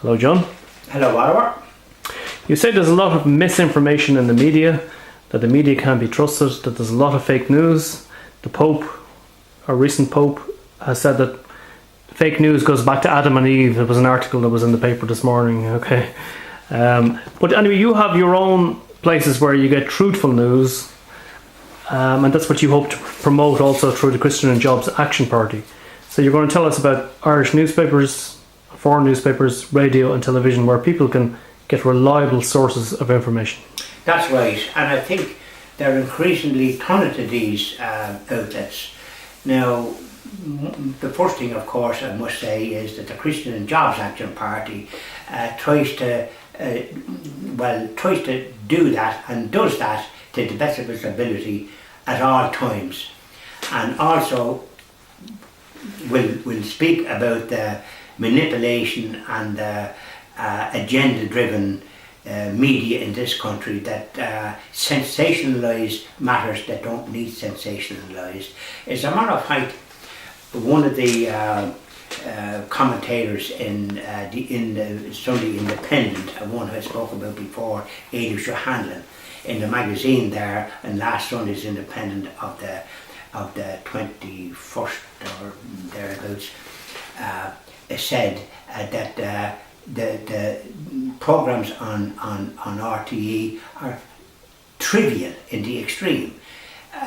Hello, John. Hello, Oliver. You say there's a lot of misinformation in the media, that the media can't be trusted, that there's a lot of fake news. The Pope, our recent Pope, has said that fake news goes back to Adam and Eve. It was an article that was in the paper this morning, okay? But anyway, you have your own places where you get truthful news, and that's what you hope to promote also through the Christian and Jobs Action Party. So you're going to tell us about Irish newspapers, foreign newspapers, radio and television, where people can get reliable sources of information. That's right, and I think they're increasingly turning to these outlets. Now, the first thing, of course, I must say is that the Christian and Jobs Action Party tries to do that and does that to the best of its ability at all times, and also will speak about the manipulation and the agenda-driven media in this country that sensationalise matters that don't need sensationalised. As a matter of fact, one of the commentators in the Sunday Independent, one who I spoke about before, Aidan O'Hanlon, in the magazine there, and last Sunday's Independent of the 21st or thereabouts, said that the programmes on RTE are trivial in the extreme.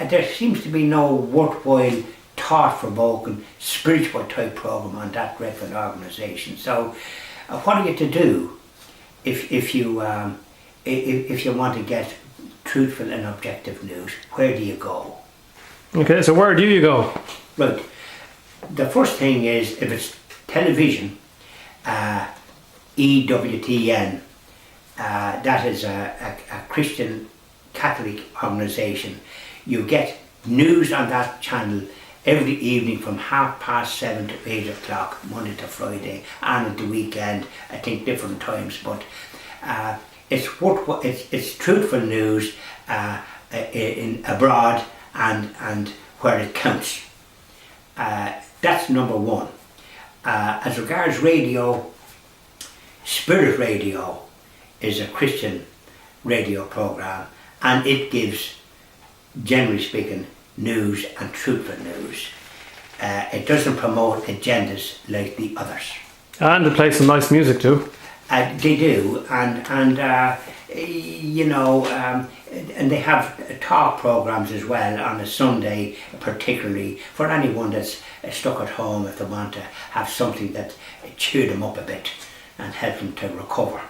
There seems to be no worthwhile, thought-provoking, spiritual type programme on that dreadful organisation. So what are you to do if you want to get truthful and objective news? Where do you go? Okay, so where do you go? Right. The first thing is, if it's television, EWTN, that is a Christian Catholic organisation. You get news on that channel every evening from 7:30 to 8 o'clock, Monday to Friday, and at the weekend, I think different times, but it's truthful news in abroad and where it counts. That's number one. As regards radio, Spirit Radio is a Christian radio programme, and it gives, generally speaking, news and truthful news. It doesn't promote agendas like the others. And it plays some nice music too. They do, and they have talk programmes as well on a Sunday, particularly for anyone that's stuck at home, if they want to have something that cheer them up a bit and help them to recover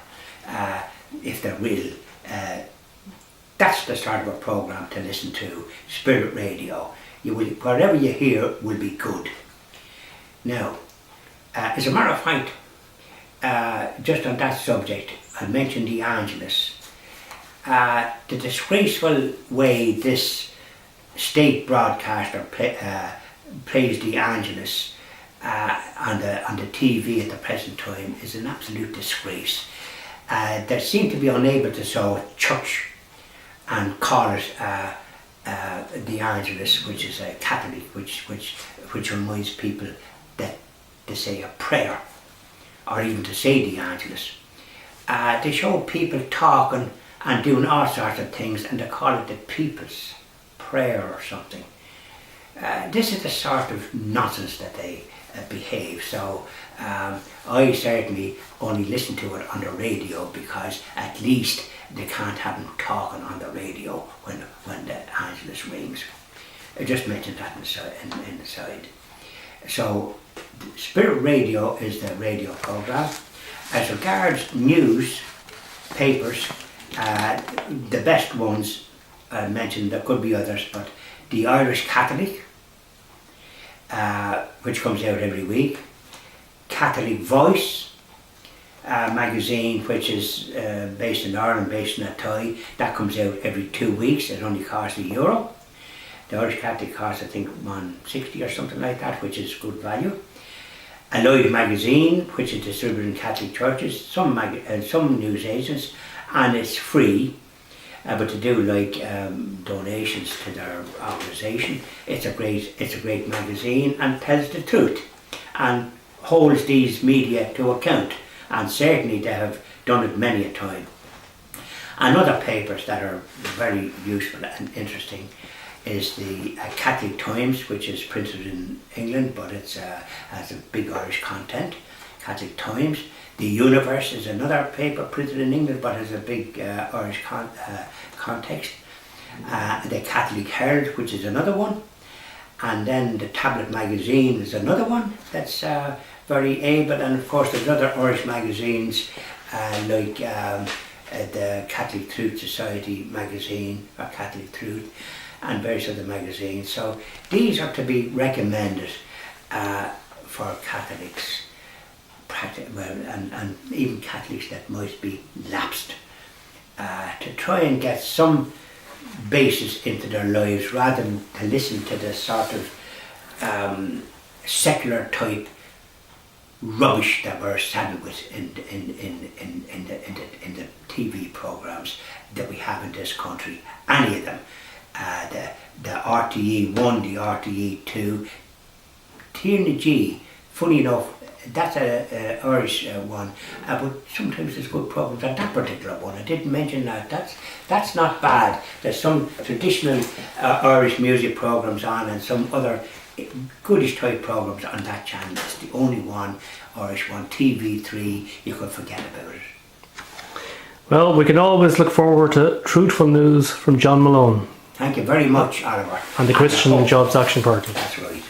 if they're real. That's the start of a programme to listen to, Spirit Radio. Whatever you hear will be good. Now, as a matter of fact, just on that subject, I mentioned the Angelus. The disgraceful way this state broadcaster plays the Angelus on the TV at the present time is an absolute disgrace. They seem to be unable to saw church and call it the Angelus, which is a Catholic, which reminds people that to say a prayer, or even to say the Angelus. They show people talking and doing all sorts of things, and they call it the people's prayer or something. This is the sort of nonsense that they behave. So I certainly only listen to it on the radio, because at least they can't have them talking on the radio when the Angelus rings. I just mentioned that in the side. So Spirit Radio is the radio programme. As regards news, papers, the best ones I mentioned, there could be others, but the Irish Catholic, which comes out every week, Catholic Voice magazine, which is based in Ireland, based in Athy, that comes out every 2 weeks. It only costs €1. The Irish Catholic costs, I think, $1.60 or something like that, which is good value. Alloy magazine, which is distributed in Catholic churches, some news agents, and it's free. But to do donations to their organisation, it's a great magazine and tells the truth and holds these media to account. and certainly they have done it many a time. And other papers that are very useful and interesting is the Catholic Times, which is printed in England, but it has a big Irish content. Catholic Times. The Universe is another paper printed in England, but has a big Irish context. The Catholic Herald, which is another one. And then the Tablet Magazine is another one that's very able. And of course there's other Irish magazines like the Catholic Truth Society magazine, or Catholic Truth, and various other magazines. So these are to be recommended for Catholics, and even Catholics that might be lapsed, to try and get some basis into their lives, rather than to listen to the sort of secular type rubbish that we're saddled with in the TV programs that we have in this country. Any of them, the RTE 1, the RTE 2, Tierney G. Funny enough, that's a Irish one, but sometimes there's good programs on that particular one. I didn't mention that. That's not bad. There's some traditional Irish music programs on, and some other goodish type programs on that channel. It's the only one, Irish one. TV3, you could forget about it. Well, we can always look forward to truthful news from John Malone. Thank you very much, Oliver. And the Christian Jobs Action Party. That's right.